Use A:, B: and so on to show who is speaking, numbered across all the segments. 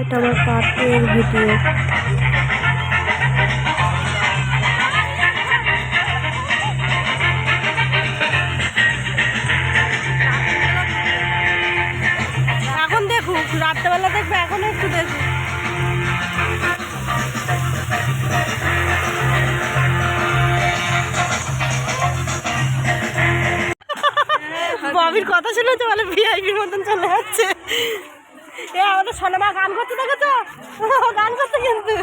A: এটা আমার পার্কের ভিডিও। এখন দেখুক, রাত্রেবেলা দেখবে, এখন একটু দেখুক। ববির কথা শুনেছে বলে ভিআইপির মতন চলে যাচ্ছে। এ আমাদের সোনামা গান করতে দেখেছো? গান করতে কিন্তু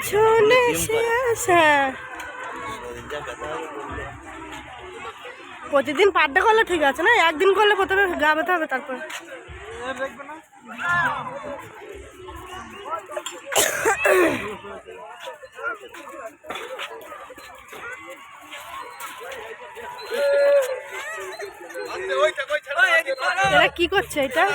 A: চলে আসা। প্রতিদিন পাড্ডা করলে ঠিক আছে না, একদিন করলে প্রথমে গা ব্যথা হবে, তারপর এরা কি করছে এটা?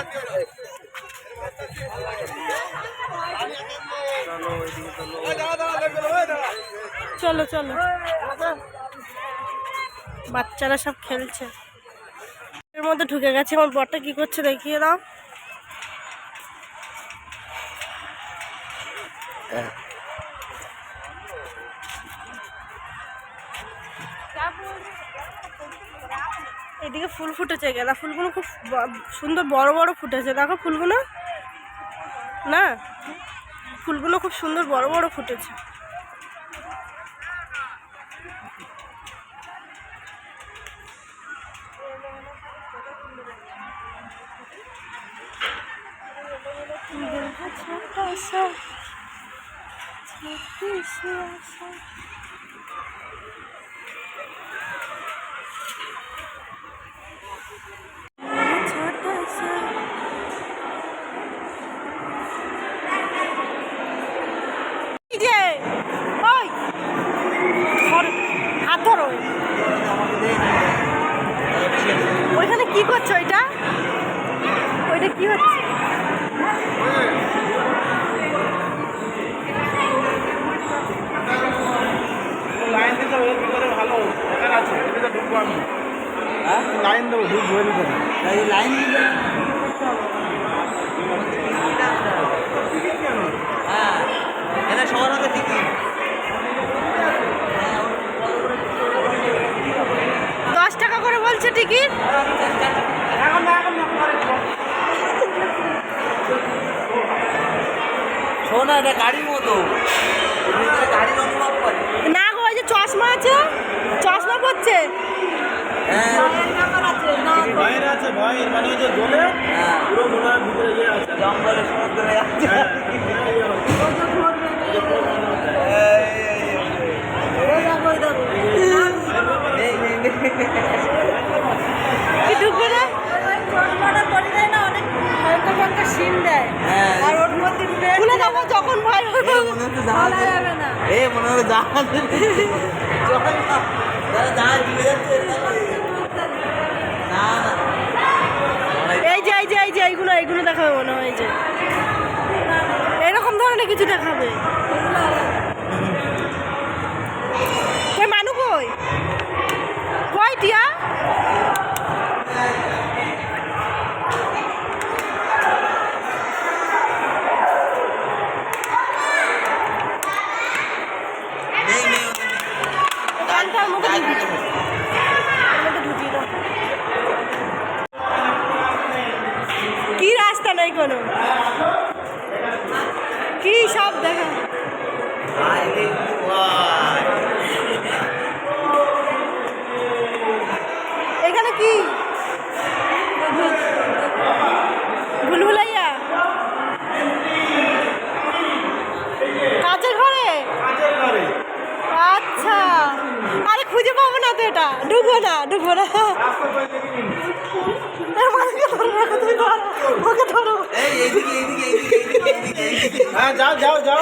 A: চলো চলো, বাচ্চারা সব খেলছে, এর মধ্যে ঢুকে গেছে। আমার বরটা কি করছে দেখিয়ে দাও। এদিকে ফুল ফুটেছে, গাঁদা ফুলগুলো খুব সুন্দর বড় বড় ফুটেছে, দেখো ফুলগুলো না, ফুলগুলো খুব সুন্দর বড় বড় ফুটেছে। হাত ধরো, ওইখানে কি করছো? ওইটা ওইটা কি হচ্ছে?
B: লাইন দিতে হবে, এর ভিতরে ভালো দোকান আছে, এদিকে ঢুকবো আমি। হ্যাঁ, লাইন দেবো, ঢুকবো এর ভিতরে। এই লাইন দিলে হ্যাঁ, এটা সবার হাতে টিকিট
A: 10 টাকা করে বলছে টিকিট।
B: এখন না, এখন না, শোনা, এটা গাড়ির মতো, গাড়ির অনুভব করে
A: না গো, ওই যে চশমা আছে, চশমা পড়ছে।
B: ভয়ের আছে, ভয়ের মানে যে দোলে পুরো মনে হয় ভিতরে ইয়ে আছে, জঙ্গলে সমুদ্রে আছে।
A: কি ঢুকবে না, চশমাটা পরে দেয় না, অনেক হালকা হালকা সিন দেয়, আর ওর মধ্যে খুলে দেবো যখন ভয় হবে, বলা যাবে না।
B: এ মনে হয় জাহাজ, যখন জাহাজ ডুবে যাচ্ছে। না না,
A: এই যে এই যে এই যে এইগুলো এইগুলো দেখাবে মনে হয়, যে এরকম ধরনের কিছু দেখাবে। কই মানু, কই কই টিয়া? কি রাস্তা নেই কোনো, কি সব দেখা। এখানে কি ভুলভুলাইয়া কাজের ঘরে? আচ্ছা, আরে খুঁজে পাবো না তো, এটা ঢুকবো না, ঢুকবো না। ওকে ধরো,
B: হ্যাঁ যাও যাও যাও,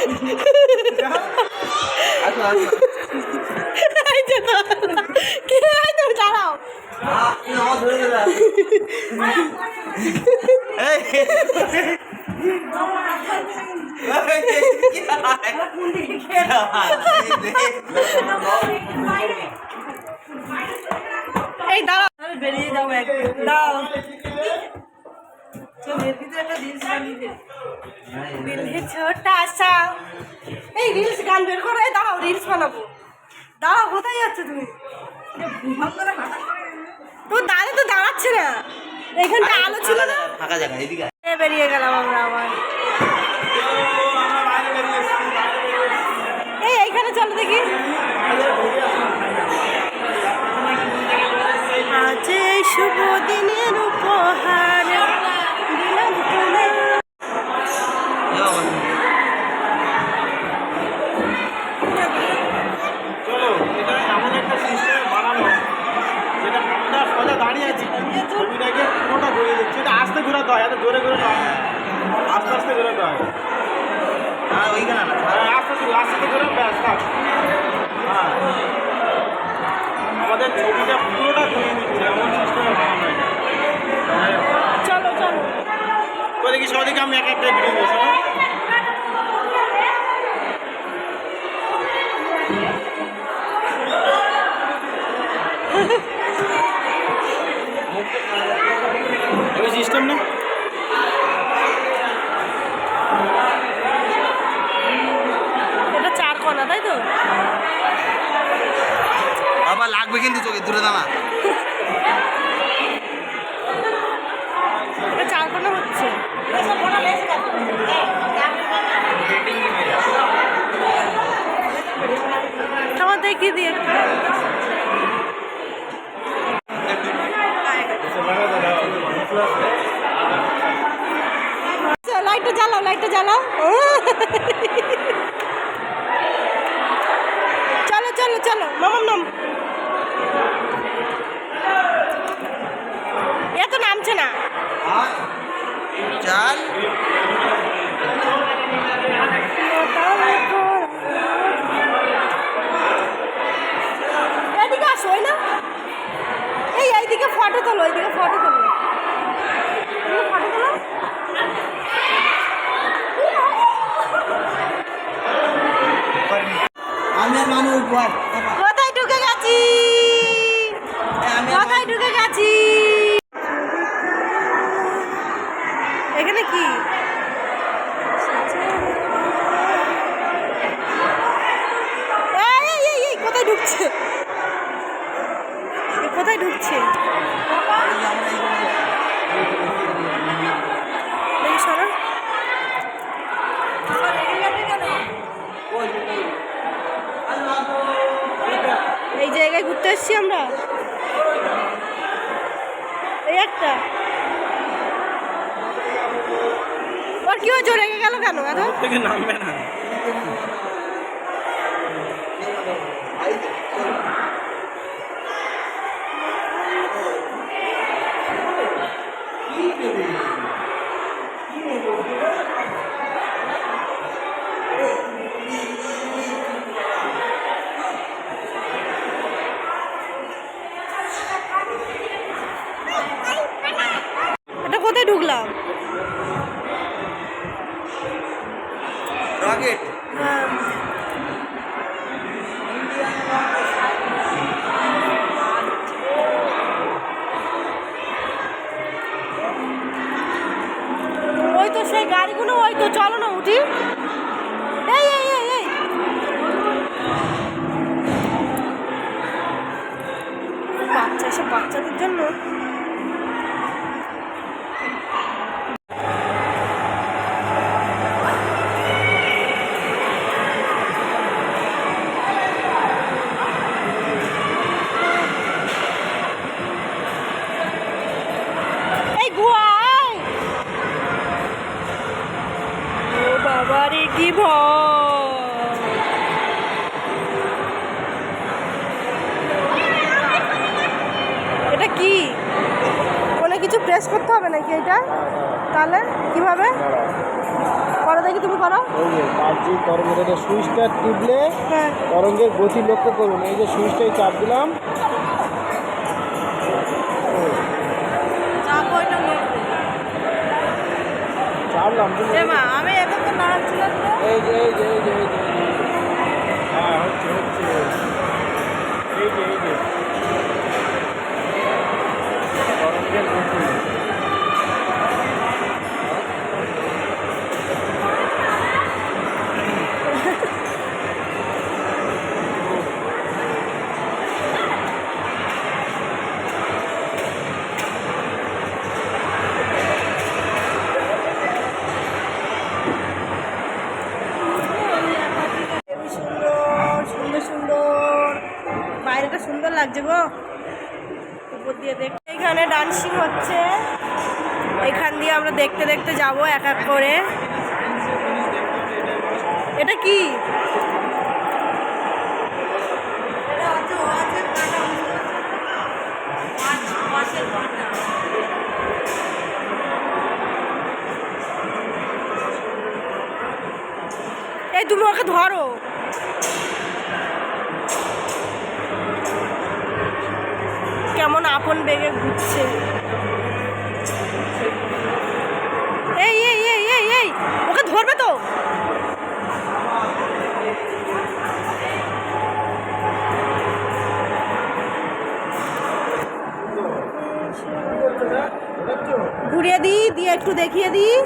A: কি দাঁড়াও,
B: এই
A: দাও এক দাও চল এর ভিতরে একটা রিলস বানিয়ে দে দিল্লি ছোটা সা এই রিলস গান বের করে দাঁড়াও রিলস বানাবো দাঁড়াও কোথায় যাচ্ছে তুমি তো দাঁড়িয়ে তো দাঁড়াচ্ছে না এখানটা আলো ছিল না
C: ফাঁকা জায়গা এদিকে
A: বেরিয়ে গেলাম আমরা আবার এইখানে চলো দেখি আজ এই শুভ দিনের উপহার দিলাম তোমায়।
B: চলো এটা এমন একটা সিস্টেম বানানো যেটা আমরা সোজা দাঁড়িয়ে আছি ছবিটাকে পুরোটা ঘুরিয়ে দিচ্ছি এটা আস্তে ঘোরাতে হয় এত জোরে ঘুরে নয় আস্তে আস্তে ঘোরাতে হয়
C: আর ওইখানে না
B: হ্যাঁ আস্তে আস্তে আস্তে ঘুরে ব্যাস থাক হ্যাঁ আমাদের ছবিটা পুরোটা ঘুরিয়ে দিচ্ছে এমন সিস্টেমে বানানো হয়
A: চলো চলো
B: তো দেখি সবাইকে আমি এক একটা ভিডিও বসে ওই সিস্টেম না
A: এটা চার কোণা তাই তো
C: বাবা লাগবে কিন্তু চোখে দূরে দাঁড়া
A: এটা চার কোণা হচ্ছে তোমার দেখি দিয়ে লাইটটা জ্বালাও লাইটটা জ্বালাও চলো চলো চলো মামাম নাম এত নামছে না
C: চাল
A: এদিকে আসো ওই না এইদিকে ফটো তোলো এইদিকে ফটো তোলো ফটো তোলো
C: আমি আর মানুষ বল
A: কোথায় ঢুকে গেছি কোথায় ঢুকে গেছি এখানে কি এই কোথায় ঢুকছে কোথায় ঢুকছে দেখি সরো এই জায়গায় ঘুরতে এসেছি আমরা এই একটা ওর কি হয়েছে রেগে গেল কেন এত
B: থেকে নামবে না
A: এটা কোথায় ঢুকলাম
C: রকেট
A: হ্যাঁ ওই তো সেই গাড়িগুলো ওই তো চলো না উঠি এই এই এই এই বাচ্চা এসব বাচ্চাদের জন্য এই গুয়াই ও বাবারে কি ভয় এটা কি কোনো কিছু প্রেস করতে হবে নাকি এটা তাহলে কিভাবে করো দেখি তুমি করো
B: এই যে বাহ্যিক তরঙ্গের সুইচটা টিপলে
A: হ্যাঁ
B: তরঙ্গের গতি লক্ষ্য করুন এই যে সুইচটাই চাপ দিলাম চাপলাম
A: মা আমি এতক্ষণ নাড়াচ্ছিলাম তো
B: এই যে এই যে এই যে এই যে হ্যাঁ হচ্ছে হচ্ছে এই যে
A: জায়গাটা সুন্দর লাগছে গো, উপর দিয়ে দেখতে। এখানে ডান্সিং হচ্ছে, এখান দিয়ে আমরা দেখতে দেখতে যাব এক এক করে। এটা কি? এই তুমি ওকে ধরো। কেমন আপন বেগে ঘুরছে। এই এই এই এই এই ওকে ধরবে তো। ঘুরিয়ে দিই, দিয়ে একটু দেখিয়ে দিই।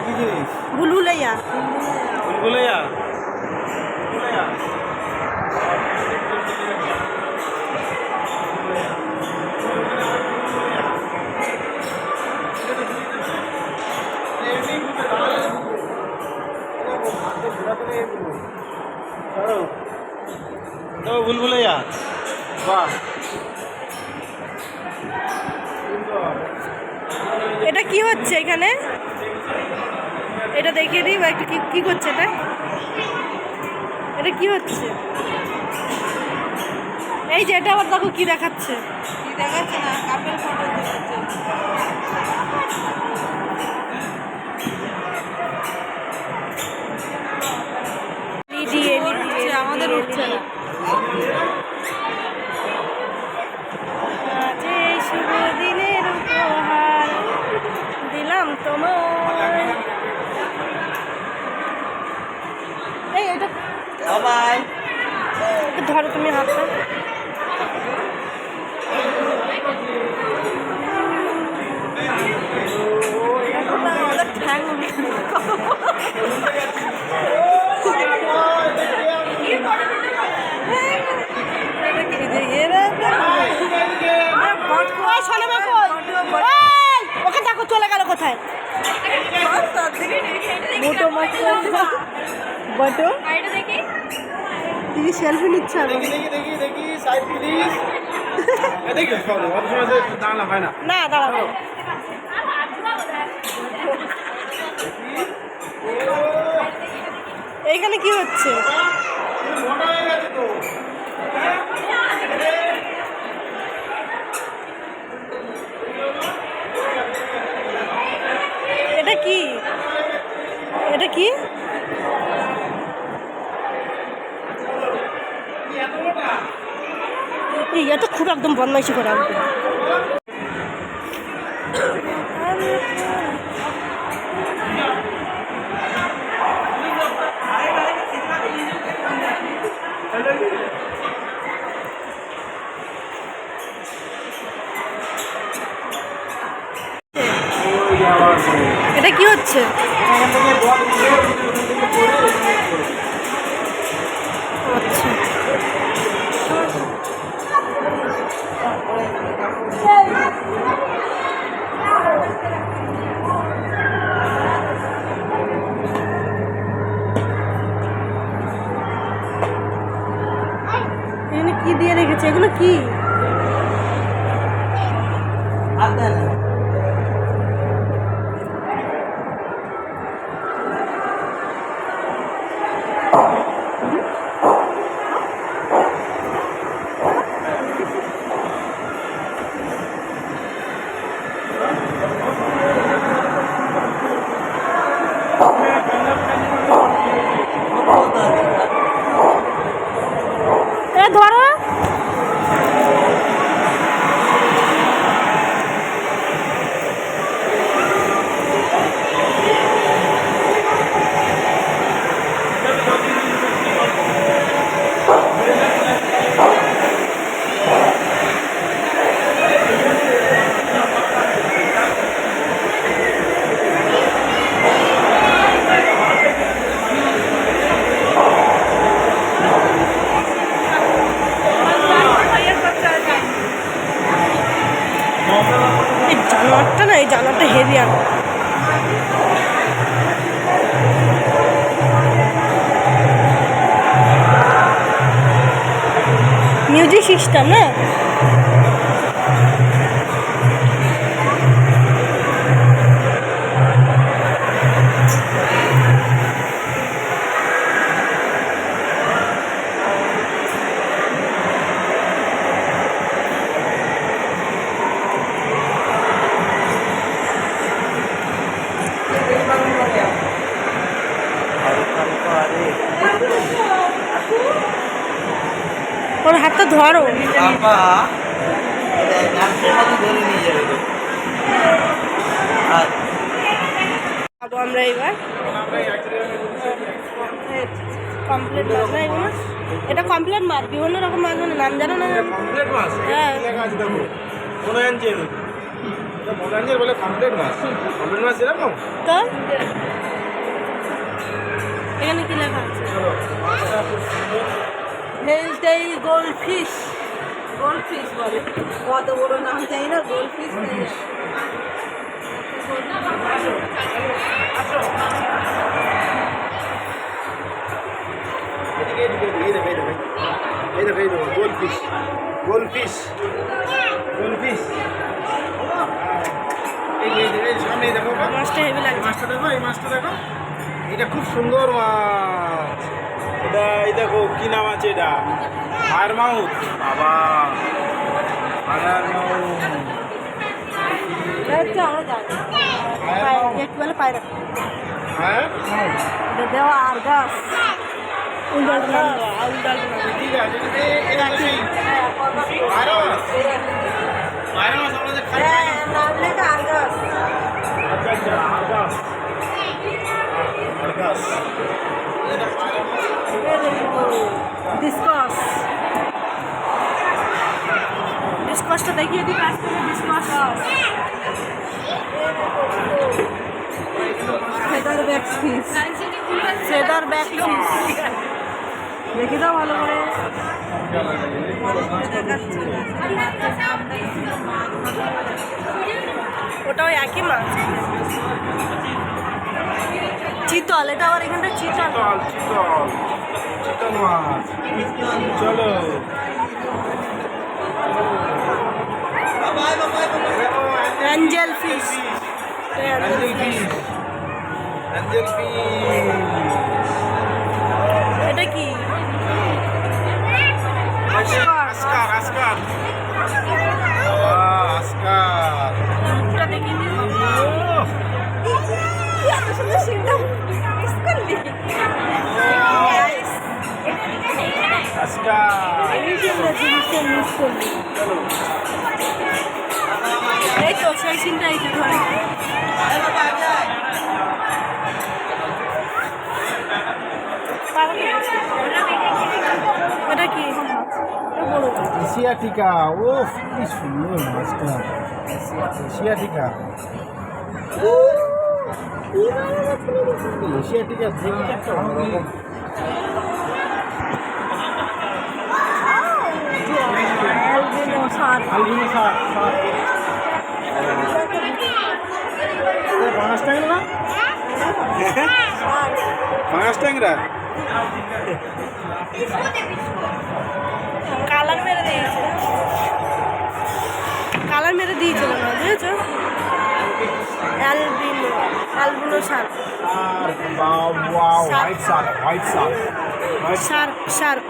B: কি জিনিস?
A: বুলবুলাইয়া।
B: বুলবুলাইয়া। বুলবুলাইয়া, বাহ।
A: এটা কি হচ্ছে এখানে? এটা দেখিয়ে দিই বা একটু কি করছে এটা? এটা কি হচ্ছে? এই যে এটা আবার দেখো কি দেখাচ্ছে। কি দেখাচ্ছে না, কাপেল ফটো দেখাচ্ছে। আমাদের উঠছে না। আজ এই শুভ দিনের উপহার দিলাম তোমায়। এই এটা
C: বাবাই
A: ধরো তুমি হাতটা। ওকে দেখো চলে গেল কোথায়। মোটো মাছ বটো দিদি সেলফি নিচ্ছে।
B: দেখি সাইড প্লিজ। দেখি অত সময় দাঁড়ানো হয় না।
A: না দাঁড়াবো। এইখানে কি হচ্ছে?
B: মোটা হয়ে গেছে তো।
A: এটা কি? এটা কি? এটা খুব একদম বদমাইশি করে আমাকে। এটা কি হচ্ছে? আচ্ছা এখানে কি দিয়ে রেখেছে? এগুলো কি? জানোয়ারটা না, এই জানোয়ারটা হেভি আনো। মিউজিক সিস্টেম না, ওর হাতটা ধরো।
C: বাবা ধরে নিয়ে যাবে তো। আর
A: খাবো আমরা এবার কমপ্লিট মাছ না এগুলো, এটা কমপ্লিট মাছ, বিভিন্ন রকম মাছ, মানে নাম জানো না?
B: কমপ্লিট মাছ
A: হ্যাঁ।
B: লেখা আছে দেখো, মনে আনছে মনে আনছে বলে কমপ্লিট মাছ। কমপ্লিট মাছ এরকম
A: তো এখানে কি লেখা আছে? হেলটেইল গোল্ডফিশ, গোল্ডফিশ বলে, কত বড় নাম চাই না, গোল্ডফিশ।
B: এই দেখো গোলফিশ, গোলফিশ, গোলফিশ। এই সামনে দেখো
A: মাছটা হেভি
B: এই
A: লাগছে।
B: মাছটা দেখো, এই মাছটা দেখো, এটা খুব সুন্দর মাছ। এটা এই দেখো কি নাম আছে, এটা ফায়ার মাউথ। বাবা ফায়ার মাউথ,
A: আমরা জানি একটু বেলা পায়রা
B: ফায়ার
A: দেওয়া আর গাছ উল্টাল
B: ঠিক আছে। এটা কি ফায়ার মাছ? ফায়ার মাছ আমরা যে খাই।
A: আর গাছ।
B: আচ্ছা আচ্ছা, আরগাস, আরগাস। এটা ফায়ার মাছ।
A: ডিসকস, ডিসকসটা দেখিয়ে দিই কাজ করে। Discuss feather back fish, feather back fish দেখি দাও ভালো করে। ওটাও একই মাছ, চিতল। এটা আবার এখানটা চিতল।
B: চিতল, চিতল, চিতল মাছ। চলো
A: Angel fish,
B: Angel fish, Angel fish.
A: এটা কি?
B: আসকার, আসকার, আসকার।
A: মুখটা দেখি এত সুন্দর সিনটা মিস করলি।
B: আসকার।
A: মিস করলি। এই তো সেই সিনটা এই যে ধরে। এটা কি? বড়
B: এশিয়াটিকা। ও কি সুন্দর মাছটা, এশিয়াটিকা। এশিয়াটিকা দেখতে একটা অন্যরকম।
A: Albino Shark.
B: Albino Shark, Shark. পাঁচ ট্যাংরা, পাঁচ ট্যাংরা।
A: কালার মেরে দিয়েছে, কালার মেরে দিয়েছিল না, বুঝেছো? অ্যালবিনো, অ্যালবিনো শার্ক,
B: আর wow, white shark, white shark,
A: shark, shark.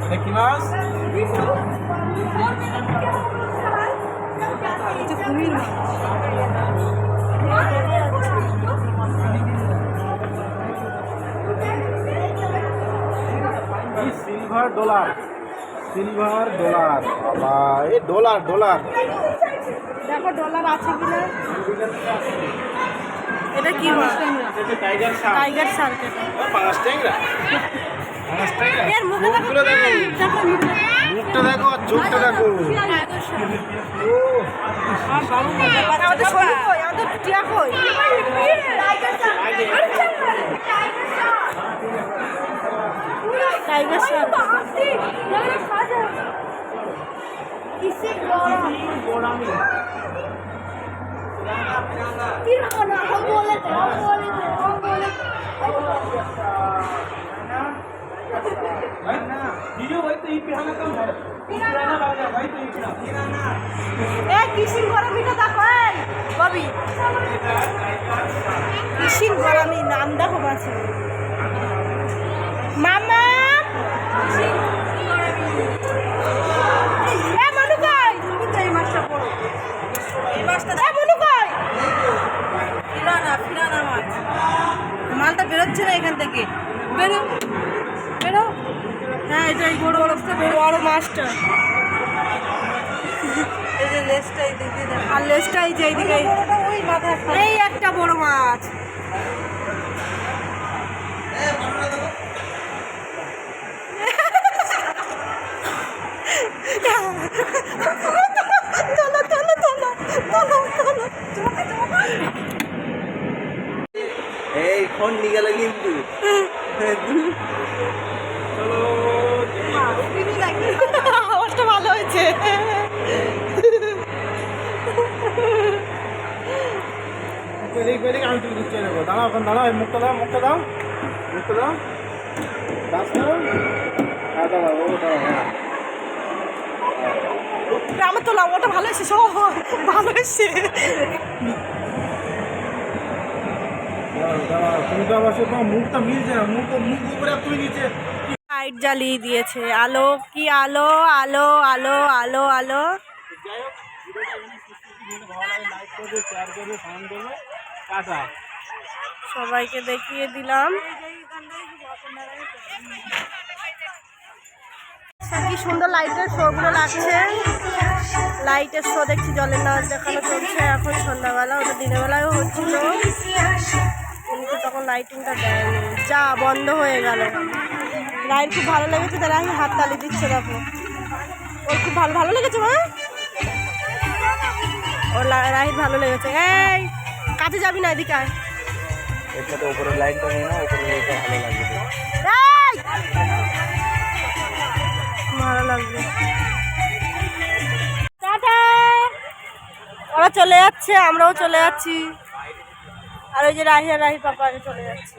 B: এটা কি মাছ?
A: কুমির মাছ।
B: Silver dollar, silver dollar. বাবা এই ডলার, ডলার।
A: দেখো ডলার আছে কিনা। এটা কি মাছ?
B: এটা টাইগার শার্ক,
A: টাইগার শার্ক। এটা
B: পাঁচ ট্যাংরা, পাঁচ ট্যাংরা।
A: এর মুখে দেখো,
B: মুখগুলো দেখো,
A: দেখো মুখে।
B: মুখটা দেখো আর চোখটা দেখো।
A: Tiger Shark. আমাদের শোনো কই, আমাদের টিয়া কই? টাইগার শ্রফ। কিসিন গরমিটা দেখো ববি, কিসিন গরমি নাম দেখো বাসে মামা। মনু কই? এই মাছটা বড়, এই মাছটা মনু কই? ফিরানা মাছ। মালটা বেরোচ্ছে না এখান থেকে, বেরো বেরো। হ্যাঁ এটাই বড় বড় মাছটা। এই যে লেজটা এইদিকে, আর লেজটা এই যে এইদিকে, এই একটা বড় মাছ।
C: এই ফোন নিয়ে গেল কিন্তু
A: আওয়াজটা ভালো হয়েছে।
B: আমি তুলে দিচ্ছি, দাঁড়াও এখন, দাঁড়াও, মুখটা দাও, মুখটা দাও, মুখটা দাও, দাঁড়াও, ও দাঁড়াও, হ্যাঁ।
A: আমার তো ওটা ভালো এসে, সব ভালো এসে।
B: তুমি তো আবার তোমার মুখটা মিলছে না, মুখ উপরে তুমি নিচে।
A: লাইট জ্বালিয়ে দিয়েছে, আলো কি আলো, আলো আলো আলো আলো।
B: যাই হোক, ভিডিওটা এখানে শেষ করছি। ভালো লাগে লাইক করবে, শেয়ার করবে, কমেন্ট করবে। টাটা।
A: সবাইকে দেখিয়ে দিলাম কি সুন্দর লাইটের শো গুলো লাগছে। লাইটের শো দেখছি, জলের নাচ দেখানো চলছে এখন সন্ধ্যাবেলা, ওটা দিনের বেলায়ও হচ্ছিল কিন্তু তখন লাইটিংটা দেয়নি, যা বন্ধ হয়ে গেল। রায়ের খুব ভালো লেগেছে, তারা হাত তালি দিচ্ছে, দেখো ওর খুব ভালো ভালো লেগেছে। মা ওর রাহির ভালো লেগেছে। এই কাছে যাবি না, এদিকে আয়।
C: এর সাথে উপরের লাইনটা নিয়ে না, উপরের লাইনটা ভালো লাগবে।
A: ভালো লাগবে। টাটা। ওরা চলে যাচ্ছে, আমরাও চলে যাচ্ছি। আর ওই যে রাহি আর রাহি পাপা চলে যাচ্ছে।